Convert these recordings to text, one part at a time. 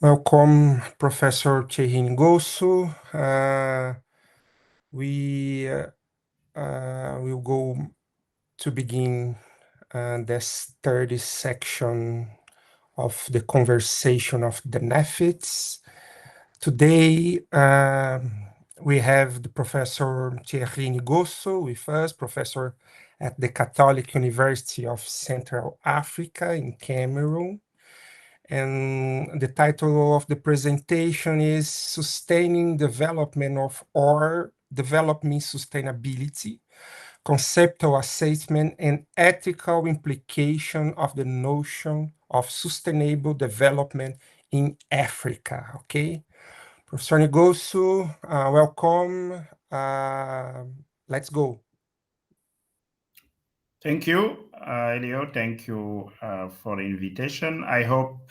Welcome, Professor Thierry Ngosso. We will go to begin this third section of the conversation of the NéFiTs. Today, we have the Professor Thierry Ngosso with us, professor at the Católica University of Central Africa in Cameroon. And the title of the presentation is Sustaining Development of or Developing Sustainability, Conceptual Assessment and Ethical Implication of the Notion of Sustainable Development in Africa. Okay, Professor Ngosso, welcome. Let's go. Thank you, Elio. Thank you for the invitation. I hope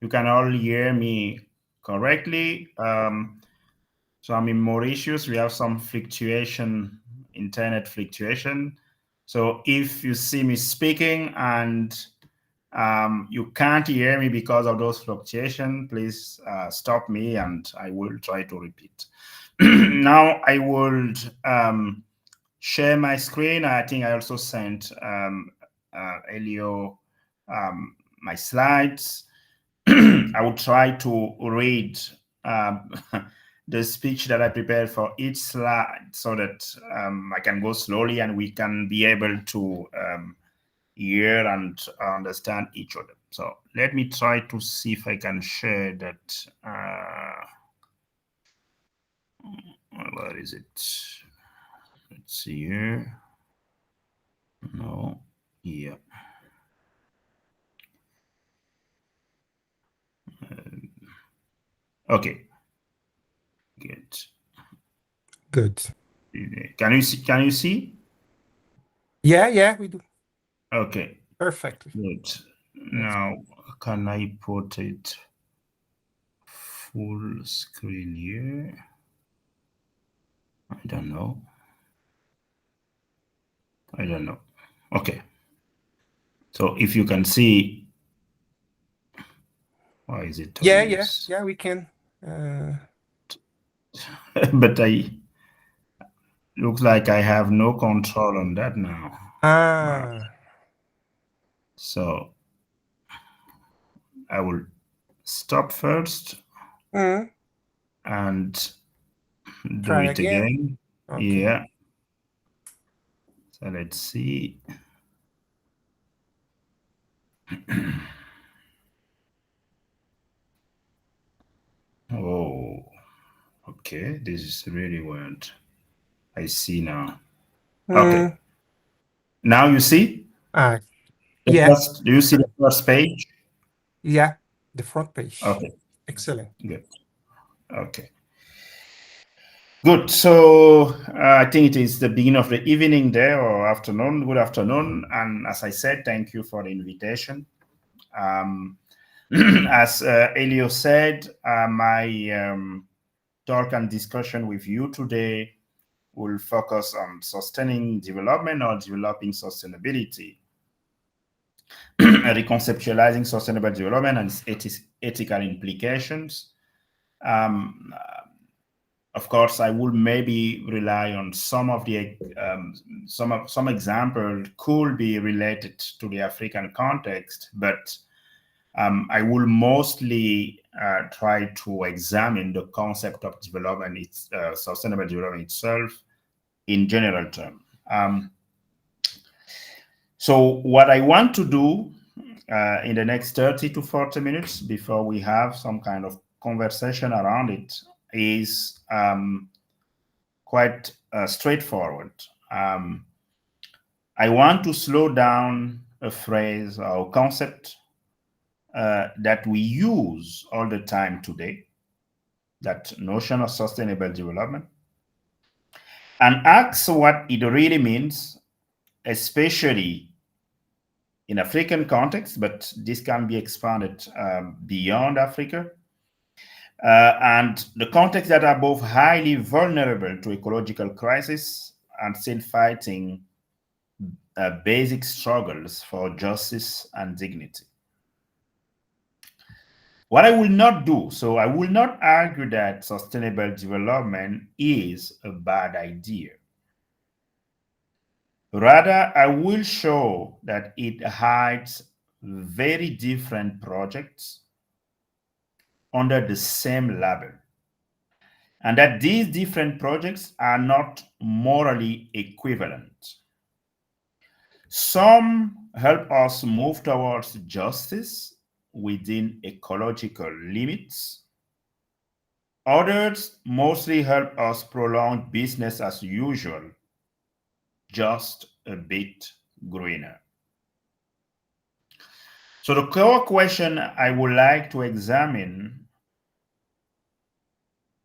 you can all hear me correctly. So I'm in Mauritius. We have some fluctuation, internet fluctuation. So if you see me speaking and you can't hear me because of those fluctuations, please stop me and I will try to repeat. Now I would share my screen. I think I also sent Elio my slides. I will try to read the speech that I prepared for each slide so that I can go slowly and we can be able to hear and understand each of them. So let me try to see if I can share that. Where is it? Let's see here. No, yeah. Okay. Good. Good. Can you see? Can you see? Yeah, we do. Okay. Perfectly. Good. Now, can I put it full screen here? I don't know. Okay. So if you can see, why is it? Yeah, we can. But looks like I have no control on that now. So I will stop first and do Try it again. Okay. Yeah. So let's see. Oh, okay. This is really weird. I see now. Okay. Now you see? Yeah. Do you see the first page? Yeah, the front page. Okay. Excellent. Good. Okay. Good. So I think it is the beginning of the evening there or afternoon. Good afternoon. And as I said, thank you for the invitation. As Elio said, my talk and discussion with you today will focus on sustaining development or developing sustainability, reconceptualizing sustainable development and its ethical implications. Of course, I will maybe rely on some of the some example could be related to the African context, but I will mostly try to examine the concept of development, sustainable development itself, in general terms. So what I want to do in the next 30 to 40 minutes before we have some kind of conversation around it is quite straightforward. I want to slow down a phrase or concept that we use all the time today, that notion of sustainable development, and ask what it really means, especially in African context, but this can be expanded beyond Africa, and the context that are both highly vulnerable to ecological crisis and still fighting basic struggles for justice and dignity. What I will not do, so I will not argue that sustainable development is a bad idea. Rather, I will show that it hides very different projects under the same label, and that these different projects are not morally equivalent. Some help us move towards justice within ecological limits. Others mostly help us prolong business as usual, just a bit greener. So the core question I would like to examine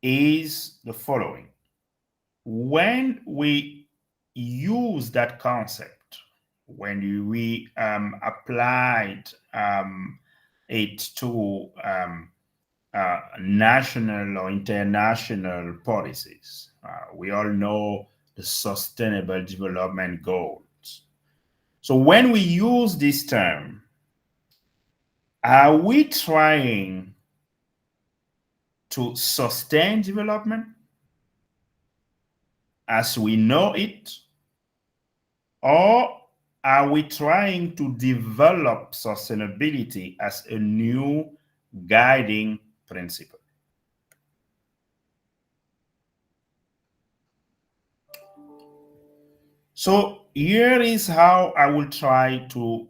is the following. When we use that concept, when we applied it to national or international policies, we all know the sustainable development goals. So when we use this term, are we trying to sustain development as we know it, or are we trying to develop sustainability as a new guiding principle? So here is how I will try to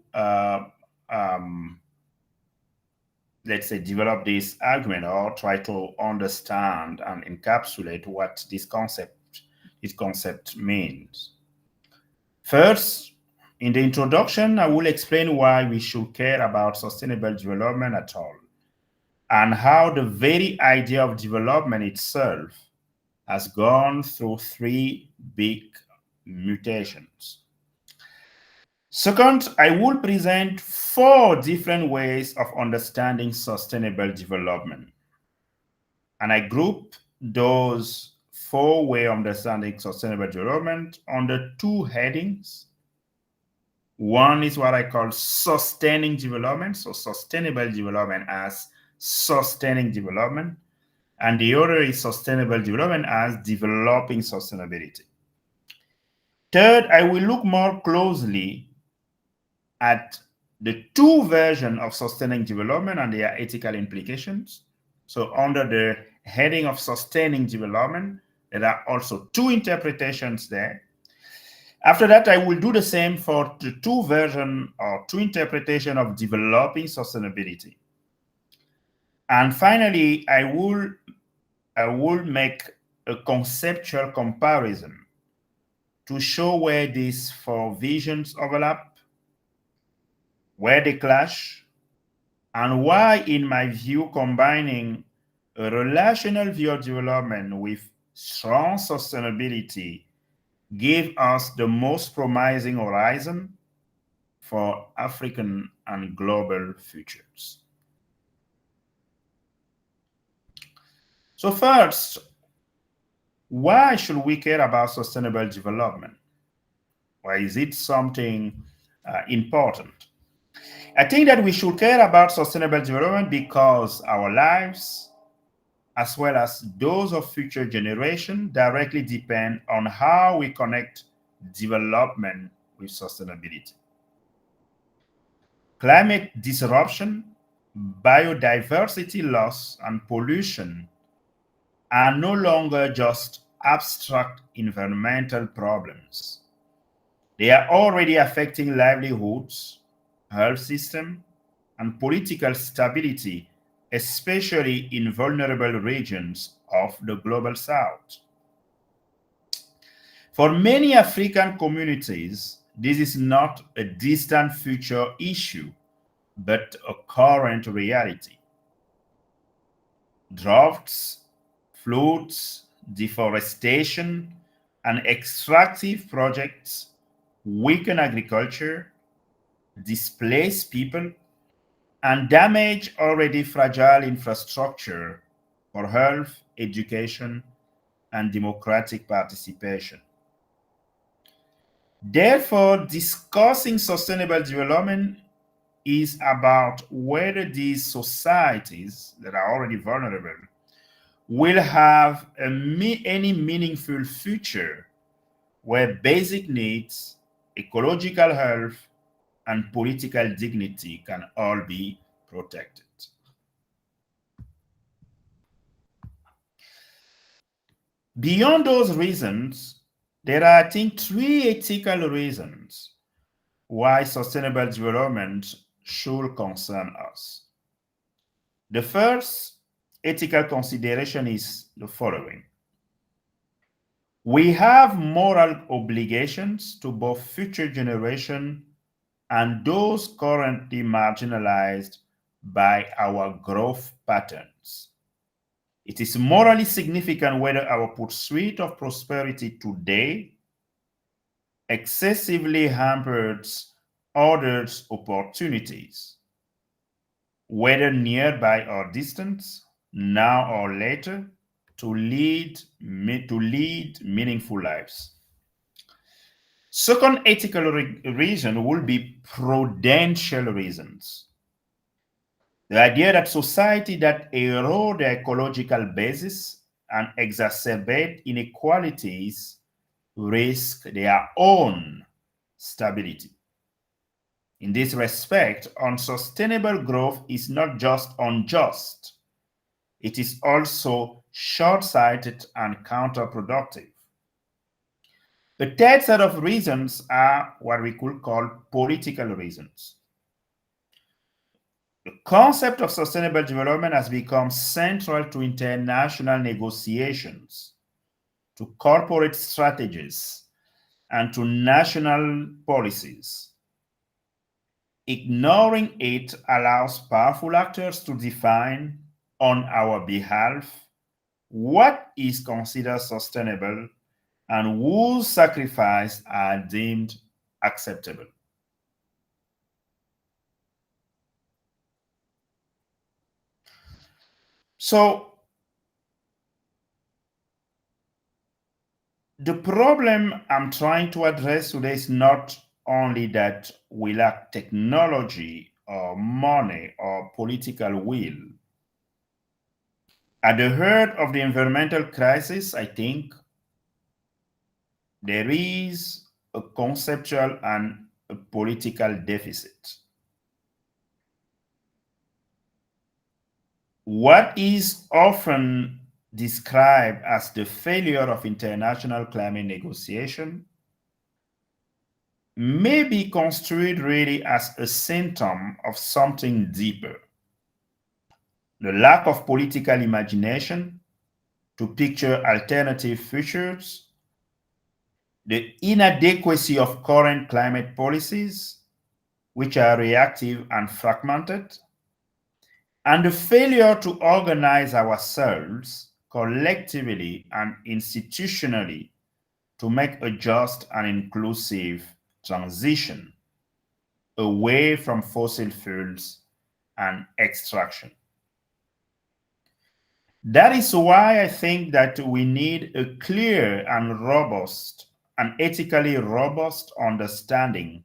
let's say develop this argument, or try to understand and encapsulate what this concept means. First, in the introduction, I will explain why we should care about sustainable development at all, and how the very idea of development itself has gone through three big mutations. Second, I will present 4 different ways of understanding sustainable development. And I group those 4 ways of understanding sustainable development under 2 headings. One is what I call sustaining development, so sustainable development as sustaining development. And the other is sustainable development as developing sustainability. Third, I will look more closely at the 2 versions of sustaining development and their ethical implications. So under the heading of sustaining development, there are also 2 interpretations there. After that, I will do the same for the 2 versions or 2 interpretations of developing sustainability. And finally, I will make a conceptual comparison to show where these 4 visions overlap, where they clash, and why, in my view, combining a relational view of development with strong sustainability gave us the most promising horizon for African and global futures. So first, why should we care about sustainable development? Why is it something important? I think that we should care about sustainable development because our lives, as well as those of future generations, directly depend on how we connect development with sustainability. Climate disruption, biodiversity loss, and pollution are no longer just abstract environmental problems. They are already affecting livelihoods, health system, and political stability, especially in vulnerable regions of the global south. For many African communities, this is not a distant future issue, but a current reality. Droughts, floods, deforestation, and extractive projects weaken agriculture, displace people, and damage already fragile infrastructure for health, education, and democratic participation. Therefore, discussing sustainable development is about whether these societies that are already vulnerable will have any meaningful future where basic needs, ecological health, and political dignity can all be protected. Beyond those reasons, there are, I think, three ethical reasons why sustainable development should concern us. The first ethical consideration is the following. We have moral obligations to both future generations and those currently marginalized by our growth patterns. It is morally significant whether our pursuit of prosperity today excessively hampers others' opportunities, whether nearby or distant, now or later, to lead meaningful lives. Second ethical reason will be prudential reasons. The idea that society that erode the ecological basis and exacerbate inequalities risk their own stability. In this respect, unsustainable growth is not just unjust, it is also short-sighted and counterproductive. The third set of reasons are what we could call political reasons. The concept of sustainable development has become central to international negotiations, to corporate strategies, and to national policies. Ignoring it allows powerful actors to define on our behalf what is considered sustainable and whose sacrifices are deemed acceptable. So, the problem I'm trying to address today is not only that we lack technology or money or political will. At the heart of the environmental crisis, I think, there is a conceptual and a political deficit. What is often described as the failure of international climate negotiation may be construed really as a symptom of something deeper. The lack of political imagination to picture alternative futures, the inadequacy of current climate policies, which are reactive and fragmented, and the failure to organize ourselves collectively and institutionally to make a just and inclusive transition away from fossil fuels and extraction. That is why I think that we need a clear and robust and ethically robust understanding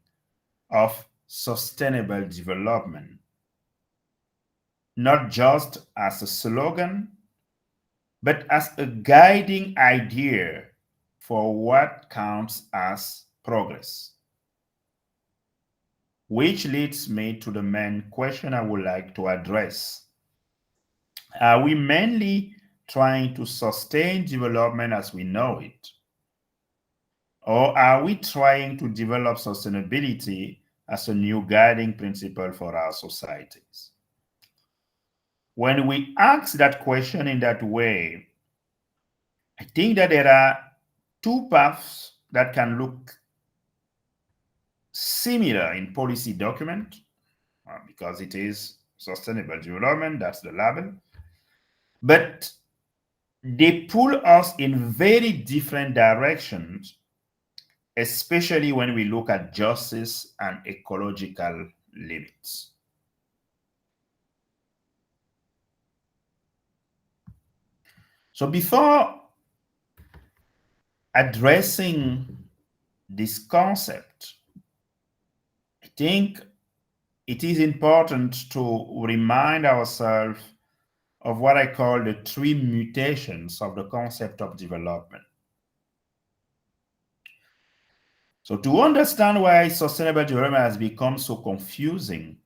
of sustainable development, not just as a slogan, but as a guiding idea for what counts as progress. Which leads me to the main question I would like to address. Are we mainly trying to sustain development as we know it? Or are we trying to develop sustainability as a new guiding principle for our societies? When we ask that question in that way, I think that there are two paths that can look similar in policy document, because it is sustainable development, that's the label, but they pull us in very different directions, especially when we look at justice and ecological limits. So before addressing this concept, I think it is important to remind ourselves of what I call the three mutations of the concept of development. So to understand why sustainable development has become so confusing,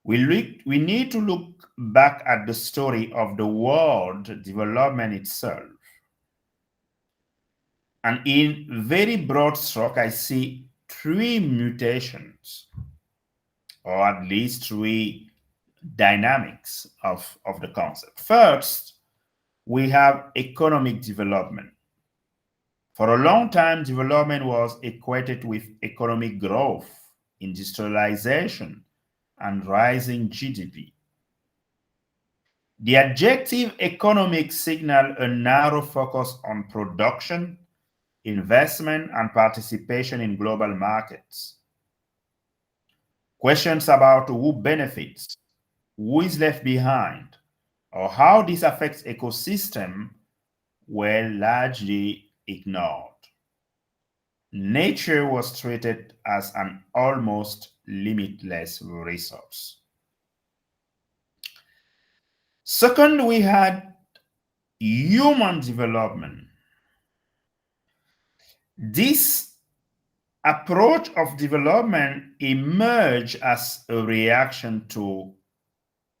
we need to look back at the story of the word development itself. And in very broad stroke, I see three mutations, or at least three dynamics of the concept. First, we have economic development. For a long time, development was equated with economic growth, industrialization, and rising GDP. The adjective economic signals a narrow focus on production, investment, and participation in global markets. Questions about who benefits, who is left behind, or how this affects ecosystem were largely ignored. Nature was treated as an almost limitless resource. Second, we had human development. This approach of development emerged as a reaction to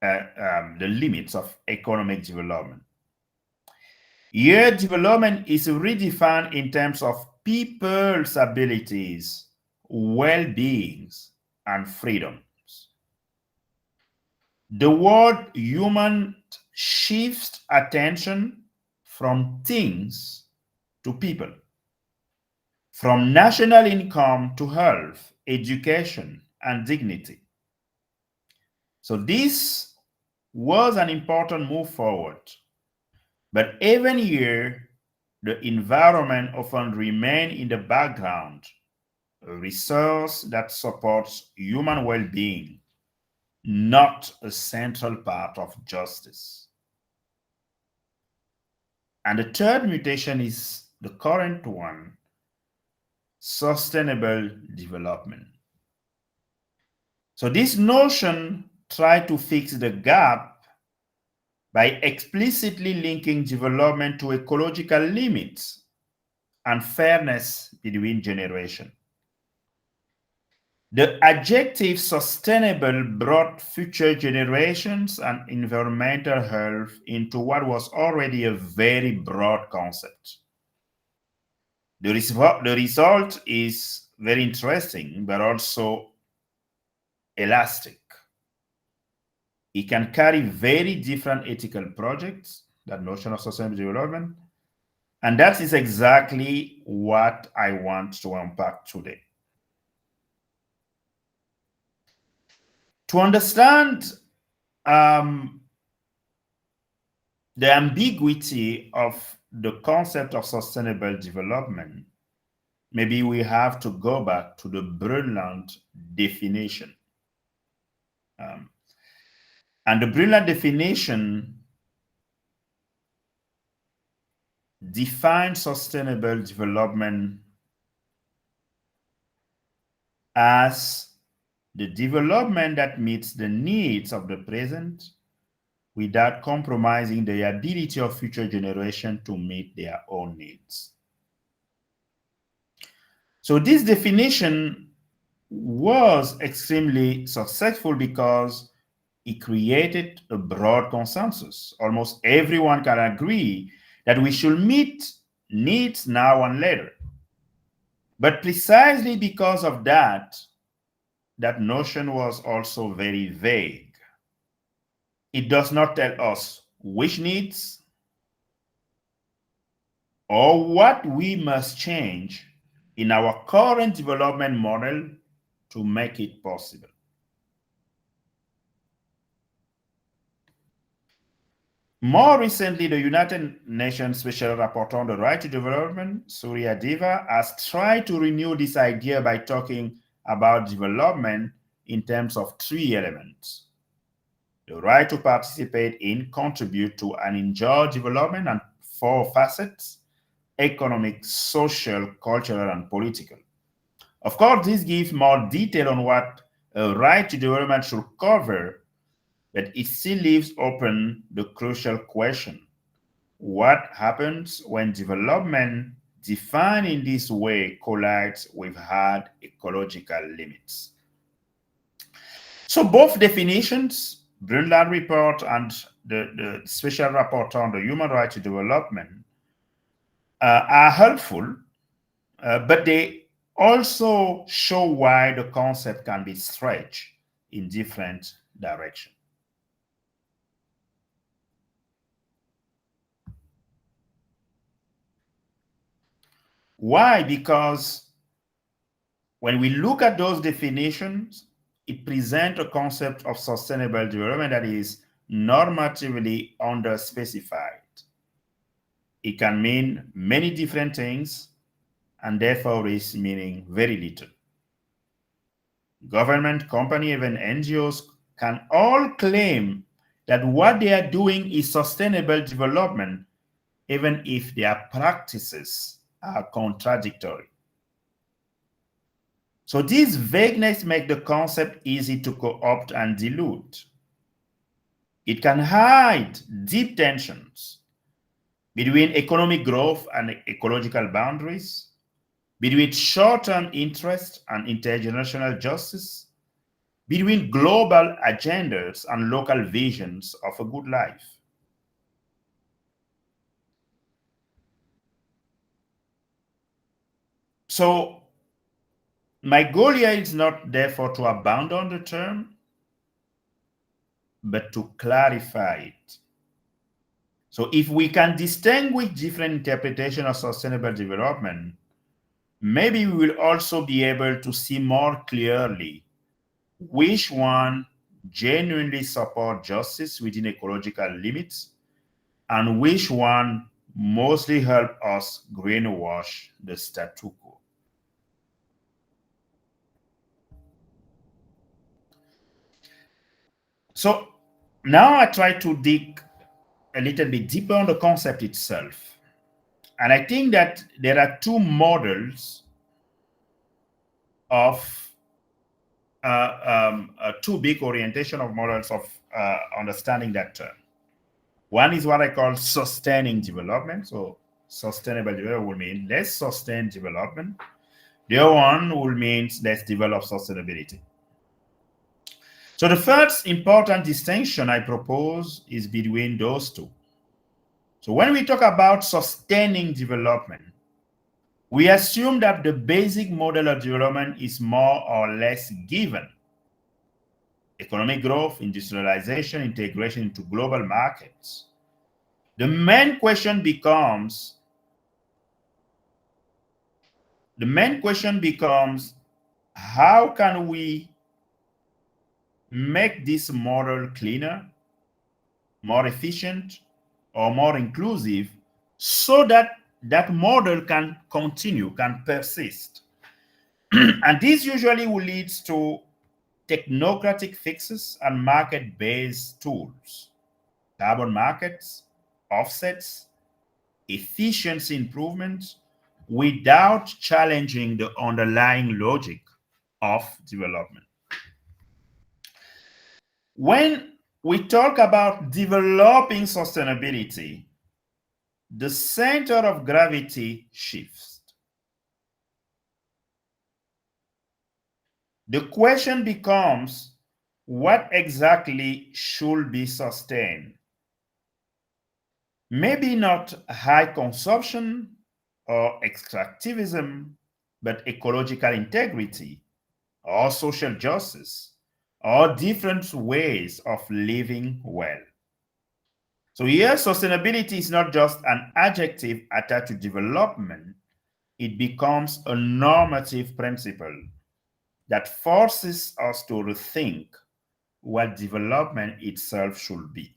the limits of economic development. Here, development is redefined in terms of people's abilities, well-beings, and freedoms. The word human shifts attention from things to people, from national income to health, education, and dignity. So this was an important move forward. But even here, the environment often remains in the background, a resource that supports human well-being, not a central part of justice. And the third mutation is the current one, sustainable development. So this notion tries to fix the gap by explicitly linking development to ecological limits and fairness between generations. The adjective sustainable brought future generations and environmental health into what was already a very broad concept. The result is very interesting, but also elastic. It can carry very different ethical projects, that notion of sustainable development, and that is exactly what I want to unpack today. To understand the ambiguity of the concept of sustainable development, maybe we have to go back to the brilliant definition. And the brilliant definition defines sustainable development as the development that meets the needs of the present without compromising the ability of future generations to meet their own needs. So this definition was extremely successful because it created a broad consensus. Almost everyone can agree that we should meet needs now and later. But precisely because of that, that notion was also very vague. It does not tell us which needs or what we must change in our current development model to make it possible. More recently, the United Nations Special Rapporteur on the Right to Development, Surya Deva, has tried to renew this idea by talking about development in terms of three elements: the right to participate in, contribute to, and enjoy development, and four facets: economic, social, cultural, and political. Of course, this gives more detail on what a right to development should cover, but it still leaves open the crucial question: what happens when development defined in this way collides with hard ecological limits? So both definitions, Brundtland report and the special report on the human right to development, are helpful, but they also show why the concept can be stretched in different directions. Why? Because when we look at those definitions, it presents a concept of sustainable development that is normatively underspecified. It can mean many different things and therefore risks meaning very little. Government, company, even NGOs can all claim that what they are doing is sustainable development, even if their practices are contradictory. So this vagueness makes the concept easy to co-opt and dilute. It can hide deep tensions between economic growth and ecological boundaries, between short-term interest and intergenerational justice, between global agendas and local visions of a good life. So my goal here is not therefore to abandon the term, but to clarify it. So if we can distinguish different interpretations of sustainable development, maybe we will also be able to see more clearly which one genuinely support justice within ecological limits and which one mostly help us greenwash the status quo. So now I try to dig a little bit deeper on the concept itself. And I think that there are two models of two big orientation of models of understanding that term. One is what I call sustaining development. So sustainable development will mean let's sustain development. The other one will mean let's develop sustainability. So the first important distinction I propose is between those two. So when we talk about sustaining development, we assume that the basic model of development is more or less given. Economic growth, industrialization, integration into global markets. The main question becomes how can we make this model cleaner, more efficient, or more inclusive so that that model can continue, can persist. And this usually will lead to technocratic fixes and market-based tools, carbon markets, offsets, efficiency improvements, without challenging the underlying logic of development. When we talk about developing sustainability, the center of gravity shifts. The question becomes, what exactly should be sustained? Maybe not high consumption or extractivism, but ecological integrity or social justice or different ways of living well. So here, sustainability is not just an adjective attached to development, it becomes a normative principle that forces us to rethink what development itself should be.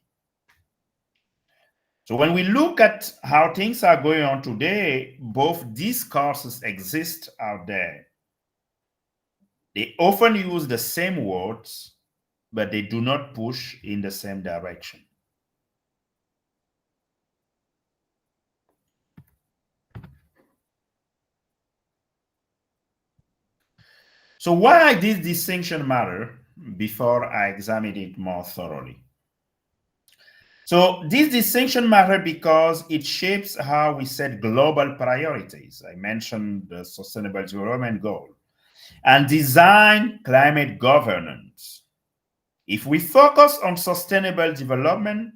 So when we look at how things are going on today, both discourses exist out there. They often use the same words, but they do not push in the same direction. So why this distinction matter before I examine it more thoroughly? So this distinction matter because it shapes how we set global priorities. I mentioned the Sustainable Development Goal and design climate governance. If we focus on sustainable development,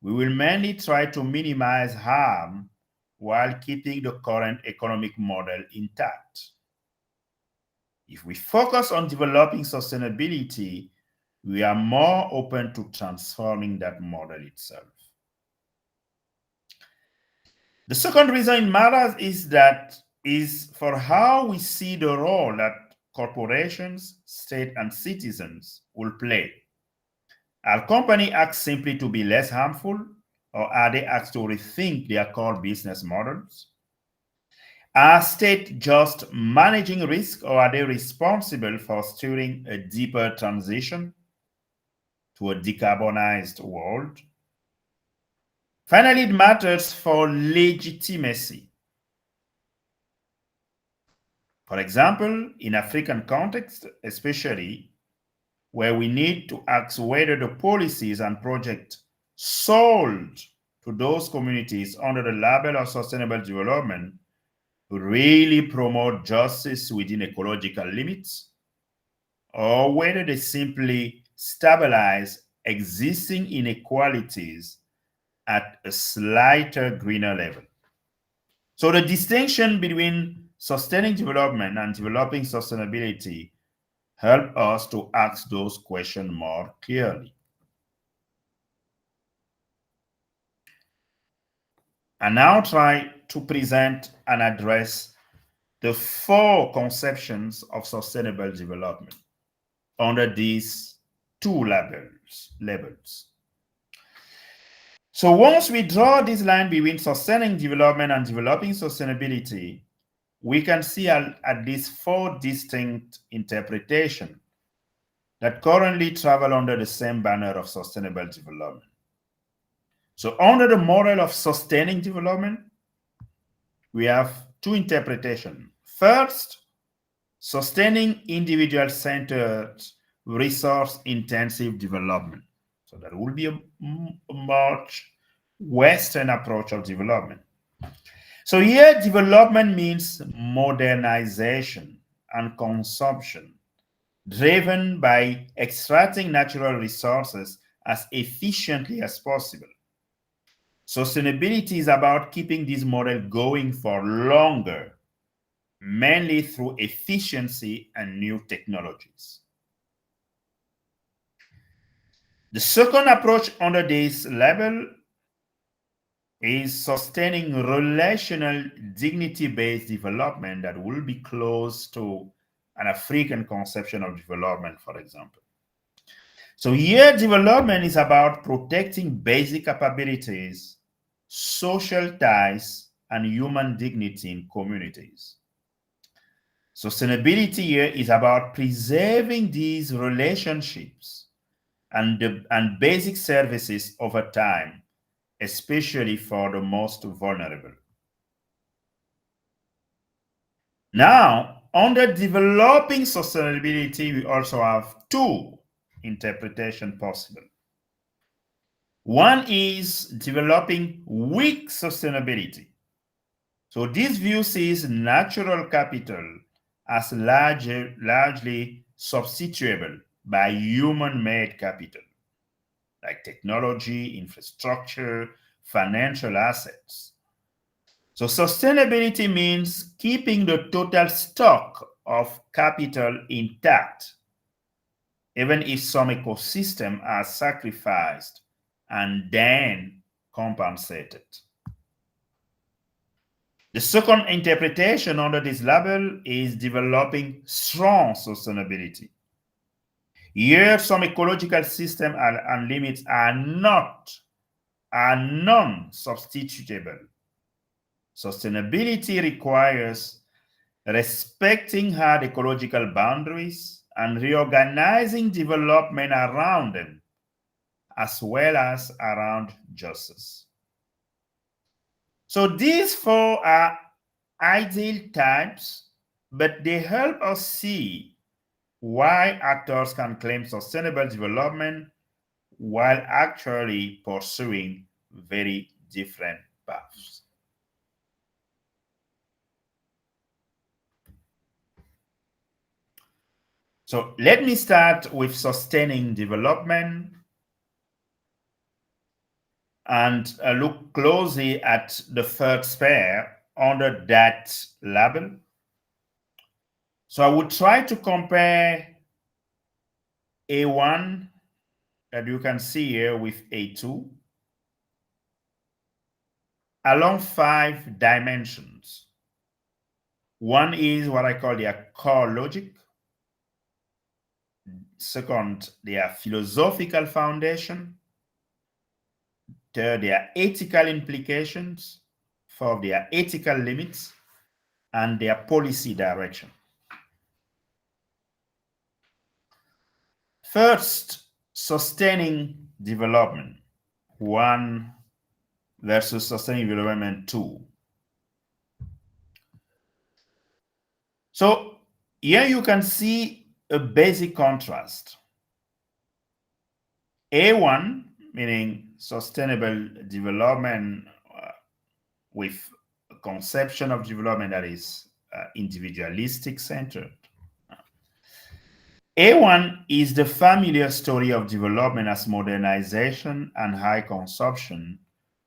we will mainly try to minimize harm while keeping the current economic model intact. If we focus on developing sustainability, we are more open to transforming that model itself. The second reason it matters is for how we see the role that corporations, state, and citizens will play. Are companies asked simply to be less harmful, or are they asked to rethink their core business models? Are states just managing risk, or are they responsible for steering a deeper transition to a decarbonized world? Finally, it matters for legitimacy. For example, in African context, especially, where we need to ask whether the policies and projects sold to those communities under the label of sustainable development really promote justice within ecological limits, or whether they simply stabilize existing inequalities at a slighter, greener level. So the distinction between sustaining development and developing sustainability help us to ask those questions more clearly. I now try to present and address the four conceptions of sustainable development under these two labels. So once we draw this line between sustaining development and developing sustainability, we can see at least four distinct interpretations that currently travel under the same banner of sustainable development. So under the model of sustaining development, we have two interpretations. First, sustaining individual-centered, resource-intensive development. So that will be a much Western approach of development. So here, development means modernization and consumption, driven by extracting natural resources as efficiently as possible. Sustainability is about keeping this model going for longer, mainly through efficiency and new technologies. The second approach under this label is sustaining relational dignity-based development that will be close to an African conception of development, for example. So here, development is about protecting basic capabilities, social ties, and human dignity in communities. Sustainability here is about preserving these relationships and basic services over time, especially for the most vulnerable. Now, under developing sustainability, we also have two interpretations possible. One is developing weak sustainability. So this view sees natural capital as largely substitutable by human-made capital, like technology, infrastructure, financial assets. So sustainability means keeping the total stock of capital intact, even if some ecosystems are sacrificed and then compensated. The second interpretation under this label is developing strong sustainability. Here, some ecological systems and limits are non-substitutable. Sustainability requires respecting hard ecological boundaries and reorganizing development around them, as well as around justice. So these four are ideal types, but they help us see why actors can claim sustainable development while actually pursuing very different paths. So let me start with sustaining development and look closely at the third sphere under that label. So I would try to compare A1 that you can see here with A2 along 5 dimensions. One is what I call their core logic. Second, their philosophical foundation. Third, their ethical implications. Fourth, their ethical limits, and their policy direction. First, sustaining development 1 versus sustaining development 2. So here you can see a basic contrast. A1, meaning sustainable development with a conception of development that is individualistic centered. A1 is the familiar story of development as modernization and high consumption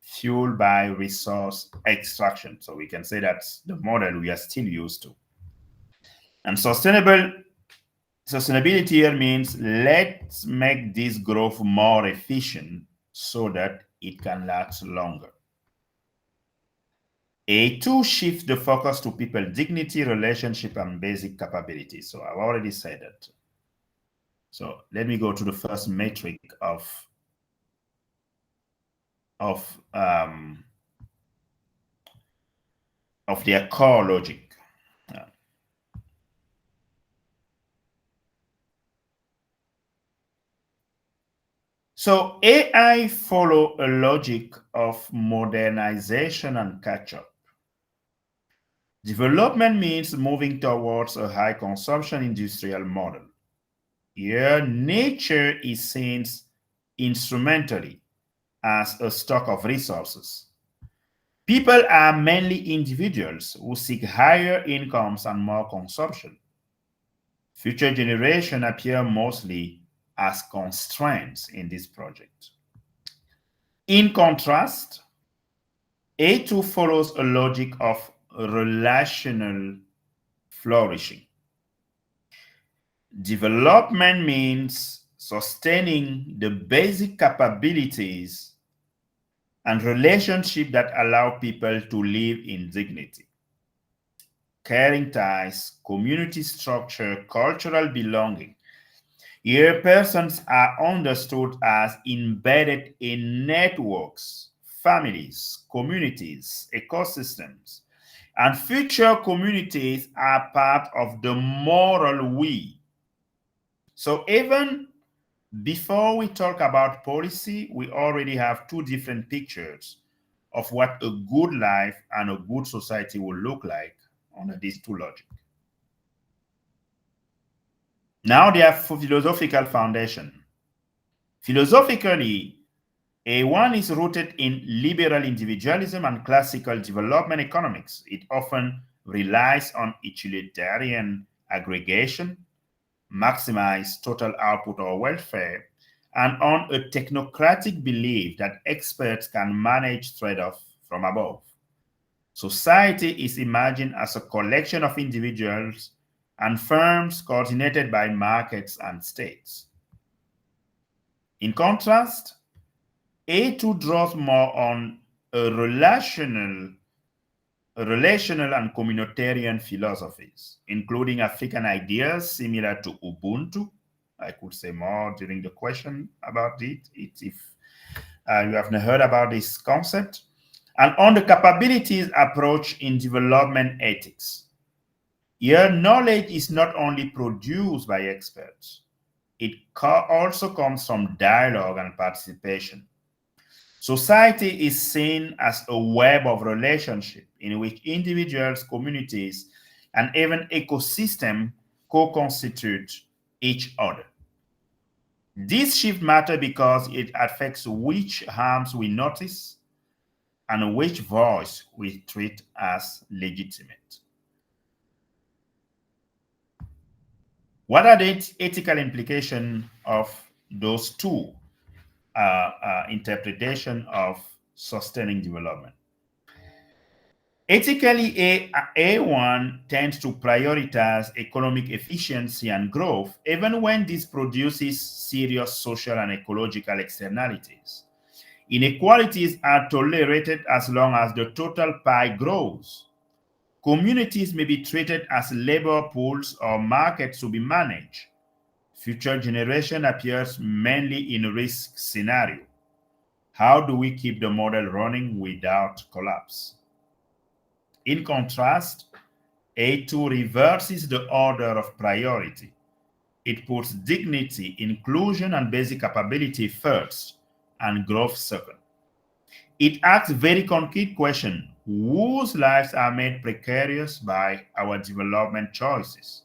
fueled by resource extraction. So we can say that's the model we are still used to. And sustainability here means let's make this growth more efficient so that it can last longer. A2 shifts the focus to people dignity, relationship, and basic capabilities. So I've already said that. So let me go to the first metric of their core logic. So AI follow a logic of modernization and catch-up. Development means moving towards a high consumption industrial model. Here, nature is seen instrumentally as a stock of resources. People are mainly individuals who seek higher incomes and more consumption. Future generations appear mostly as constraints in this project. In contrast, A2 follows a logic of relational flourishing. Development means sustaining the basic capabilities and relationships that allow people to live in dignity. Caring ties, community structure, cultural belonging. Here, persons are understood as embedded in networks, families, communities, ecosystems, and future communities are part of the moral we. So even before we talk about policy, we already have 2 different pictures of what a good life and a good society will look like under these 2 logics. Now they have philosophical foundation. Philosophically, A1 is rooted in liberal individualism and classical development economics. It often relies on utilitarian aggregation, maximize total output or welfare, and on a technocratic belief that experts can manage trade-off from above. Society is imagined as a collection of individuals and firms coordinated by markets and states. In contrast, A2 draws more on a relational and communitarian philosophies, including African ideas similar to Ubuntu. I could say more during the question about it if you haven't heard about this concept. And on the capabilities approach in development ethics. Here, knowledge is not only produced by experts, it also comes from dialogue and participation. Society is seen as a web of relationships in which individuals, communities, and even ecosystems co-constitute each other. This shift matters because it affects which harms we notice and which voice we treat as legitimate. What are the ethical implications of those two interpretations of sustaining development? Ethically, A1 tends to prioritize economic efficiency and growth, even when this produces serious social and ecological externalities. Inequalities are tolerated as long as the total pie grows. Communities may be treated as labor pools or markets to be managed. Future generation appears mainly in a risk scenario. How do we keep the model running without collapse? In contrast, A2 reverses the order of priority. It puts dignity, inclusion, and basic capability first, and growth second. It asks very concrete questions: whose lives are made precarious by our development choices?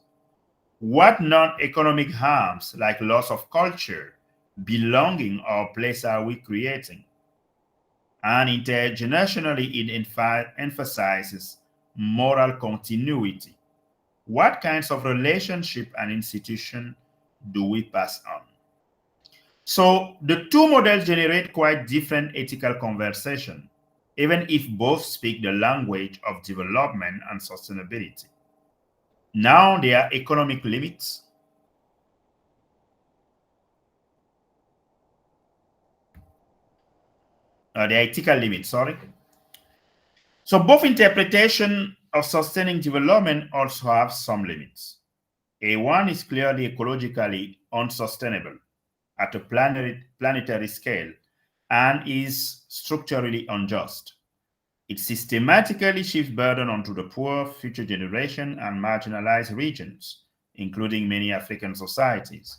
What non-economic harms, like loss of culture, belonging, or place, are we creating? And intergenerationally, it emphasizes moral continuity. What kinds of relationship and institution do we pass on? So the two models generate quite different ethical conversation, even if both speak the language of development and sustainability. Now there are economic limits. The ethical limits, sorry. So both interpretation of sustaining development also have some limits. A1 is clearly ecologically unsustainable at a planetary scale and is structurally unjust. It systematically shifts burden onto the poor, future generation, and marginalized regions, including many African societies.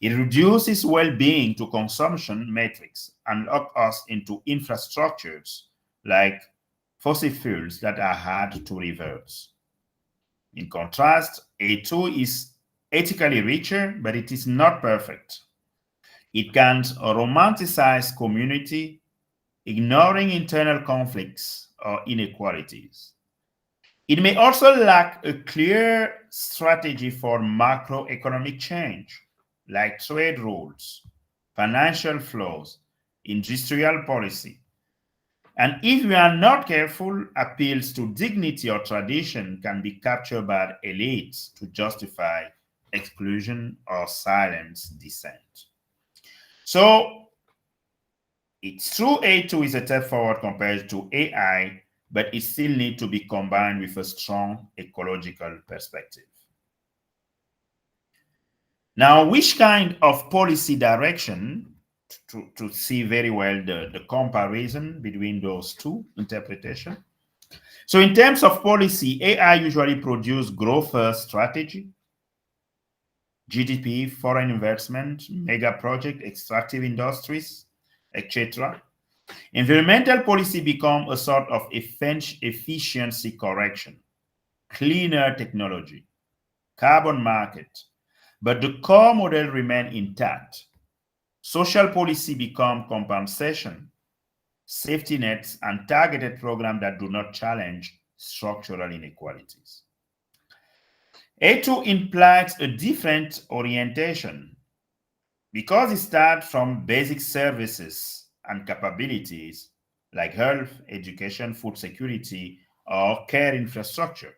It reduces well-being to consumption metrics and locks us into infrastructures like fossil fuels that are hard to reverse. In contrast, A2 is ethically richer, but it is not perfect. It can romanticize community, ignoring internal conflicts or inequalities. It may also lack a clear strategy for macroeconomic change, like trade rules, financial flows, industrial policy. And if we are not careful, appeals to dignity or tradition can be captured by elites to justify exclusion or silence dissent. So it's true A2 is a step forward compared to AI, but it still needs to be combined with a strong ecological perspective. Now, which kind of policy direction, to see very well the comparison between those two interpretations? So in terms of policy, AI usually produces growth-first strategy, GDP, foreign investment, mega project, extractive industries, etc. Environmental policy becomes a sort of efficiency correction, cleaner technology, carbon market, but the core model remains intact. Social policy becomes compensation, safety nets, and targeted programs that do not challenge structural inequalities. A2 implies a different orientation because it starts from basic services and capabilities like health, education, food security, or care infrastructure.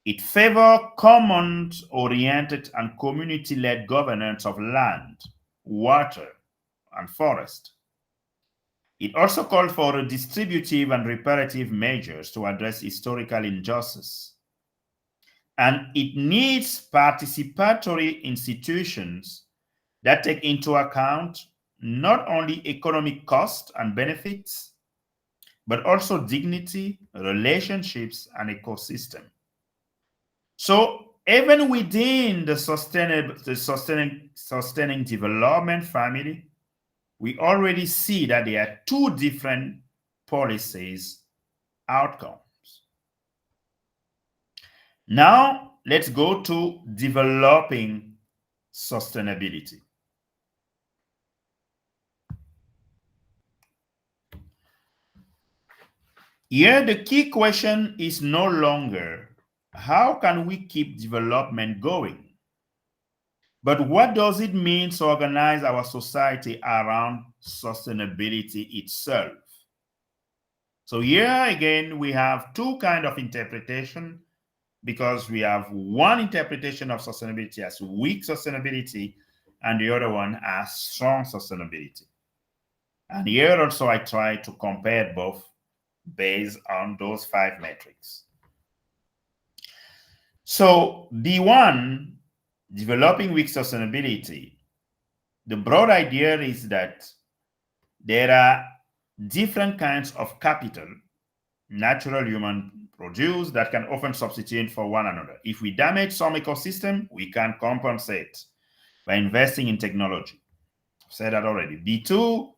It favors commons-oriented and community-led governance of land, water, and forest. It also calls for redistributive and reparative measures to address historical injustice. And it needs participatory institutions that take into account not only economic costs and benefits, but also dignity, relationships, and ecosystem. So even within the sustaining development family, we already see that there are two different policies outcomes. Now let's go to developing sustainability. Here, the key question is no longer how can we keep development going, but what does it mean to organize our society around sustainability itself? So here again, we have two kinds of interpretation, because we have one interpretation of sustainability as weak sustainability and the other one as strong sustainability. And here also I try to compare both based on those 5 metrics. So B1, developing weak sustainability, the broad idea is that there are different kinds of capital, natural human produce, that can often substitute for one another. If we damage some ecosystem, we can compensate by investing in technology. I've said that already. B2,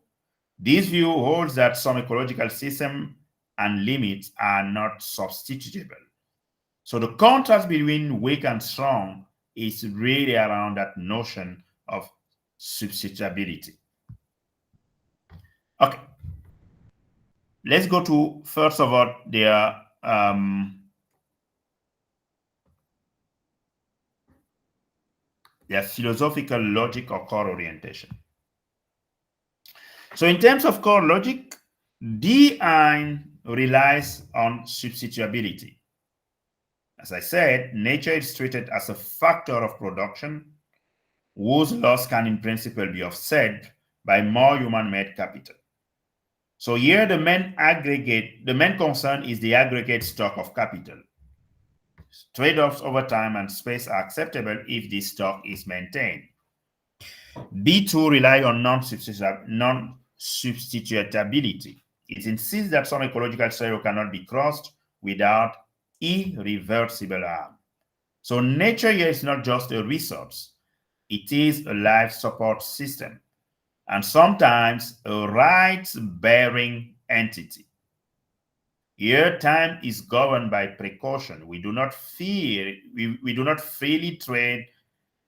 this view holds that some ecological system and limits are not substitutable. So the contrast between weak and strong is really around that notion of substitutability. Okay. Let's go to, first of all, their philosophical logic or core orientation. So in terms of core logic, D1 relies on substitutability. As I said, nature is treated as a factor of production whose loss can in principle be offset by more human-made capital. So here the main concern is the aggregate stock of capital. Trade-offs over time and space are acceptable if this stock is maintained. B2 rely on non-substitutability. It insists that some ecological cycle cannot be crossed without irreversible harm. So nature here is not just a resource, it is a life support system, and sometimes a rights-bearing entity. Here, time is governed by precaution. We do not freely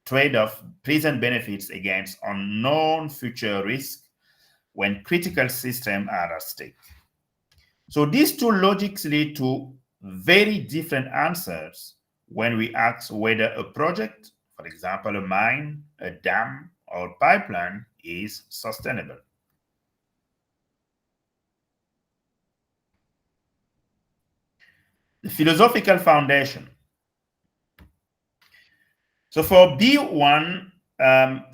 trade off present benefits against unknown future risks when critical systems are at stake. So these two logics lead to very different answers when we ask whether a project, for example, a mine, a dam, or a pipeline, is sustainable. The philosophical foundation. So for B1,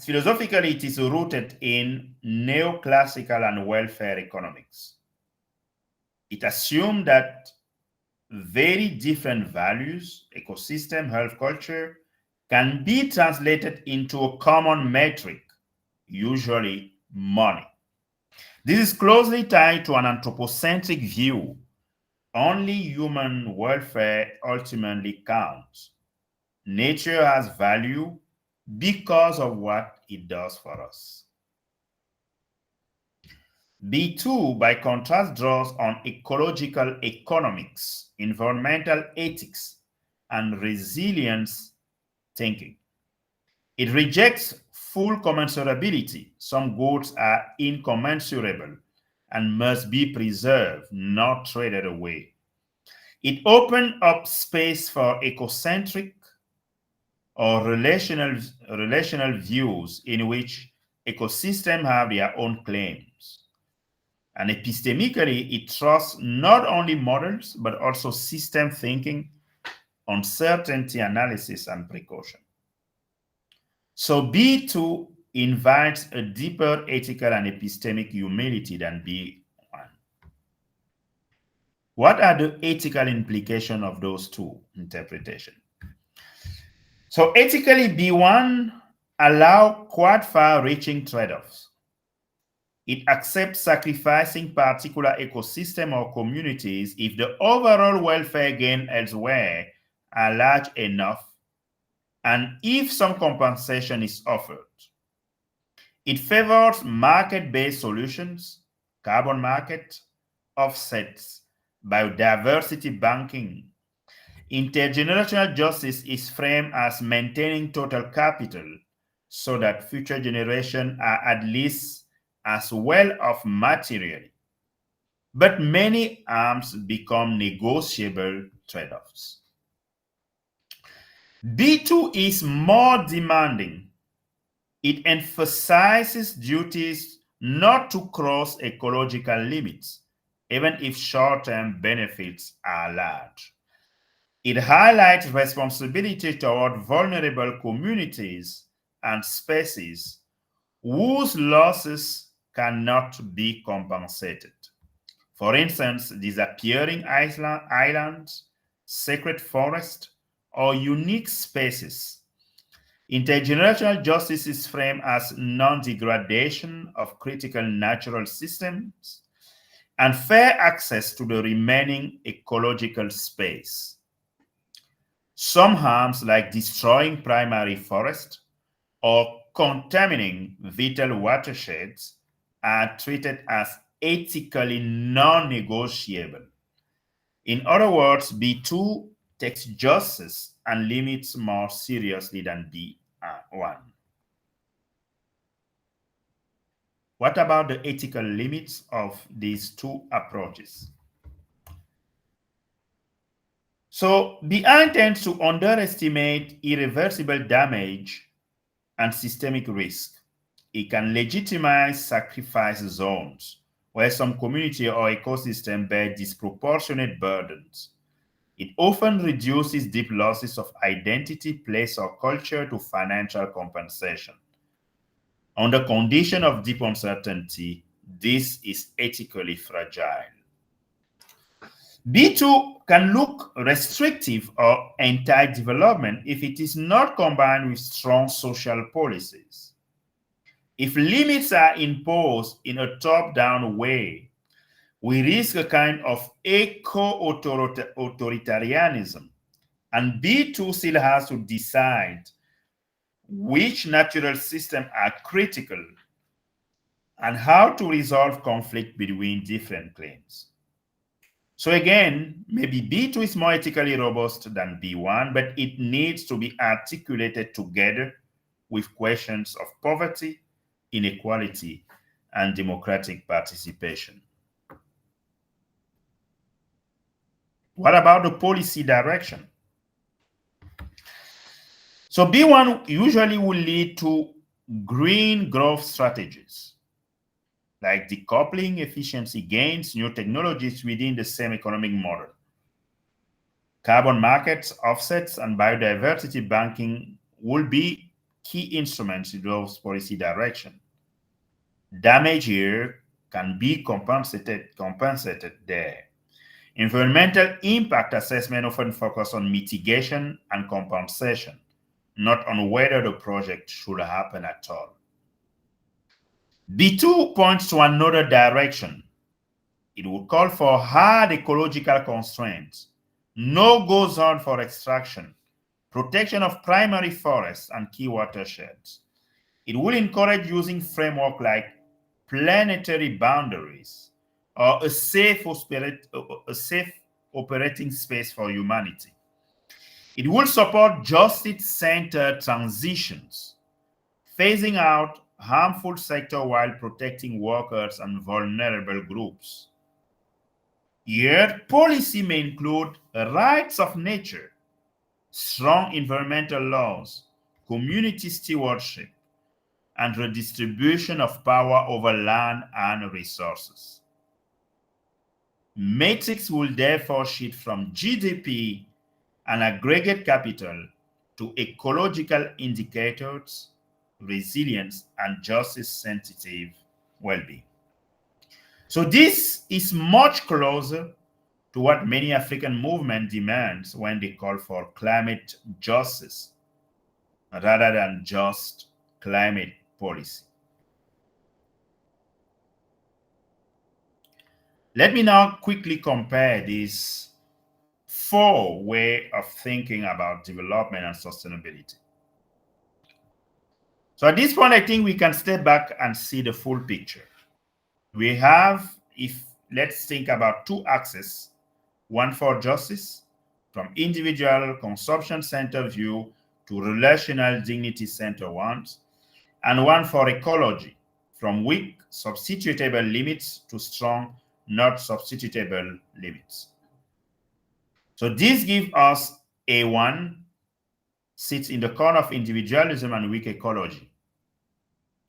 philosophically, it is rooted in neoclassical and welfare economics. It assumes that very different values, ecosystem, health, culture, can be translated into a common metric, usually money. This is closely tied to an anthropocentric view. Only human welfare ultimately counts. Nature has value because of what it does for us. B2, by contrast, draws on ecological economics, environmental ethics, and resilience thinking. It rejects full commensurability. Some goods are incommensurable and must be preserved, not traded away. It opens up space for ecocentric or relational views in which ecosystems have their own claims. And epistemically, it trusts not only models, but also system thinking, uncertainty analysis, and precaution. So B2 invites a deeper ethical and epistemic humility than B1. What are the ethical implications of those two interpretations? So ethically, B1 allows quite far-reaching trade-offs. It accepts sacrificing particular ecosystem or communities if the overall welfare gain elsewhere are large enough and if some compensation is offered. It favors market-based solutions, carbon market, offsets, biodiversity banking. Intergenerational justice is framed as maintaining total capital so that future generations are at least as well off materially. But many arms become negotiable trade-offs. B2 is more demanding. It emphasizes duties not to cross ecological limits, even if short-term benefits are large. It highlights responsibility toward vulnerable communities and species whose losses cannot be compensated. For instance, disappearing islands, sacred forests, or unique species. Intergenerational justice is framed as non-degradation of critical natural systems and fair access to the remaining ecological space. Some harms, like destroying primary forest or contaminating vital watersheds, are treated as ethically non-negotiable. In other words, B2 takes justice and limits more seriously than B1. What about the ethical limits of these two approaches? So, B1 tends to underestimate irreversible damage and systemic risk. It can legitimize sacrifice zones, where some community or ecosystem bear disproportionate burdens. It often reduces deep losses of identity, place, or culture to financial compensation. Under condition of deep uncertainty, this is ethically fragile. B2 can look restrictive or anti-development if it is not combined with strong social policies. If limits are imposed in a top-down way, we risk a kind of eco-authoritarianism, and B2 still has to decide which natural systems are critical and how to resolve conflict between different claims. So again, maybe B2 is more ethically robust than B1, but it needs to be articulated together with questions of poverty, inequality, and democratic participation. What about the policy direction? So B1 usually will lead to green growth strategies, like decoupling efficiency gains, new technologies within the same economic model. Carbon markets, offsets, and biodiversity banking will be key instruments in those policy direction. Damage here can be compensated there. Environmental impact assessment often focus on mitigation and compensation, not on whether the project should happen at all. B2 points to another direction. It would call for hard ecological constraints, no-go zone for extraction, protection of primary forests and key watersheds. It will encourage using framework like planetary boundaries or a safe operating space for humanity. It will support justice-centered transitions, phasing out harmful sector while protecting workers and vulnerable groups. Yet, policy may include rights of nature, strong environmental laws, community stewardship, and redistribution of power over land and resources. Metrics will therefore shift from GDP and aggregate capital to ecological indicators, resilience, and justice-sensitive well-being. So this is much closer to what many African movements demand when they call for climate justice rather than just climate policy. Let me now quickly compare these four ways of thinking about development and sustainability. So at this point, I think we can step back and see the full picture. We have, let's think about two axes, one for justice, from individual consumption center view to relational dignity center ones, and one for ecology, from weak substitutable limits to strong not substitutable limits. So this gives us A1 sits in the corner of individualism and weak ecology.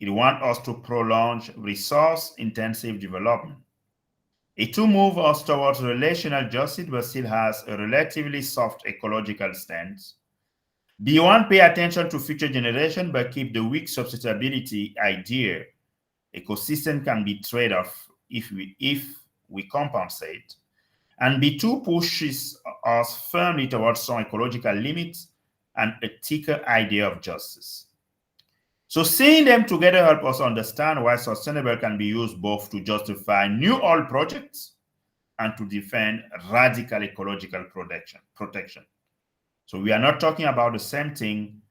It wants us to prolong resource-intensive development. A2 moves us towards relational justice but still has a relatively soft ecological stance. B1 pay attention to future generation but keep the weak substitutability idea. Ecosystem can be trade-off if we compensate. And B2 pushes us firmly towards some ecological limits and a thicker idea of justice. So seeing them together help us understand why sustainable can be used both to justify new oil projects and to defend radical ecological protection. So we are not talking about the same thing,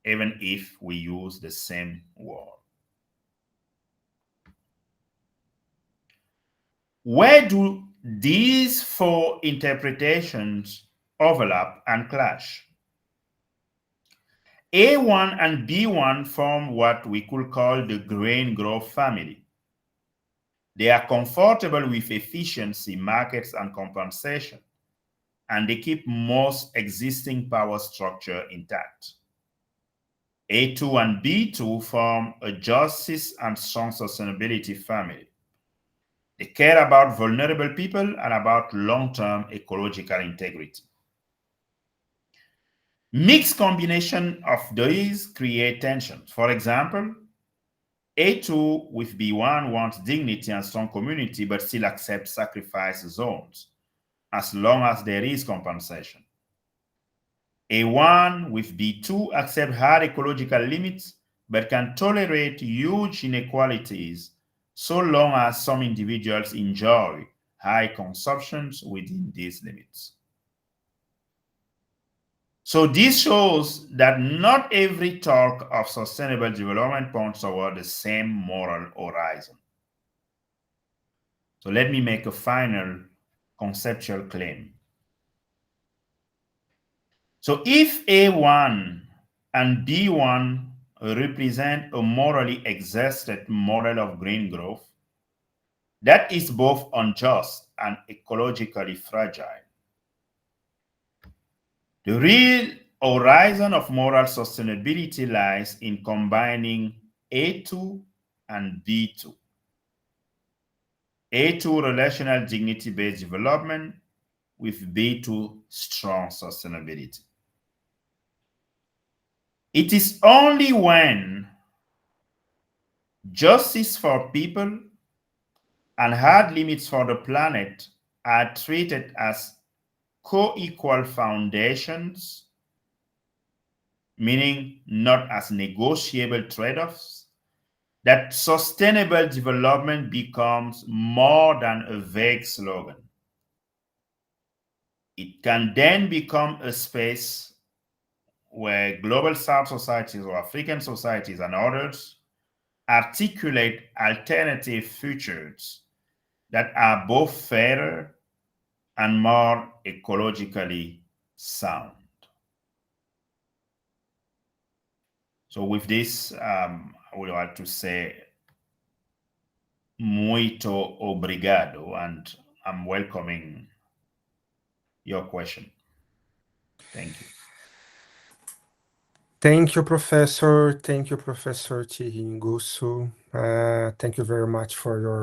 even if we use the same word. Where do these four interpretations overlap and clash? A1 and B1 form what we could call the grain growth family. They are comfortable with efficiency, markets, and compensation, and they keep most existing power structure intact. A2 and B2 form a justice and strong sustainability family. They care about vulnerable people and about long-term ecological integrity. Mixed combination of these create tensions. For example, A2 with B1 wants dignity and strong community, but still accepts sacrifice zones, as long as there is compensation. A1 with B2 accepts hard ecological limits, but can tolerate huge inequalities so long as some individuals enjoy high consumptions within these limits. So this shows that not every talk of sustainable development points toward the same moral horizon. So let me make a final conceptual claim. So if A1 and B1 represent a morally exhausted model of green growth, that is both unjust and ecologically fragile. The real horizon of moral sustainability lies in combining A2 and B2. A2 relational dignity-based development with B2 strong sustainability. It is only when justice for people and hard limits for the planet are treated as co-equal foundations, meaning not as negotiable trade-offs, that sustainable development becomes more than a vague slogan. It can then become a space where global South societies or African societies and others articulate alternative futures that are both fairer and more ecologically sound. So with this, I would like to say muito obrigado, and I'm welcoming your question. Thank you. Thank you, Professor. Thank you, Professor Thierry Ngosso. Thank you very much for your